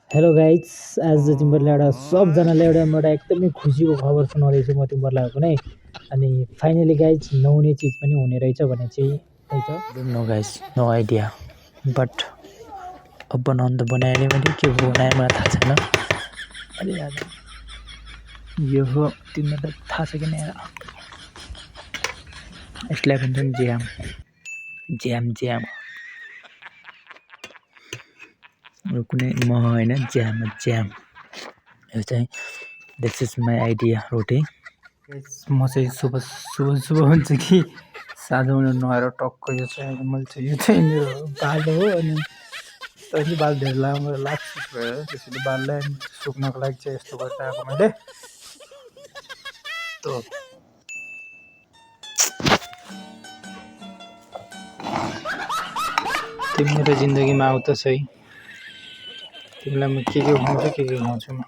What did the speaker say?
hello guys आज तिमीहरूलाई एउटा सबजनालाई एउटा एकदमै खुसीको खबर सुनाउँदैछु म तिमीहरूलाई कुनै अनि फाइनली गाइज नहुने चिज पनि हुने रहेछ भने चाहिँ रहेछ no guys no idea but अब बनाउनु त बनाएँ मैले के हो बनाएँ मलाई थाहा छैन अनि यो हो तिमीहरूलाई थाहा छ कि नै यसलाई भन्छन् ज्याम ज्याम ज्याम कुनै मह होइन ज्याम ज्याम यो चाहिँ दिस इज माई आइडिया रोटी म चाहिँ सुबह हुन्छ कि साँझमा नुहाएर टक्क यो चाहिँ मैले यो चाहिँ मेरो बाल हो अनि तैँले बाल धेरै लामो लाग्छ भयो त्यसैले बाललाई सुक्नको लागि चाहिँ यस्तो गरेर आएको मैले तिमी मेरो जिन्दगीमा आउ त सही तिमीलाई म के खुवाउँछु के खुवाउँछु म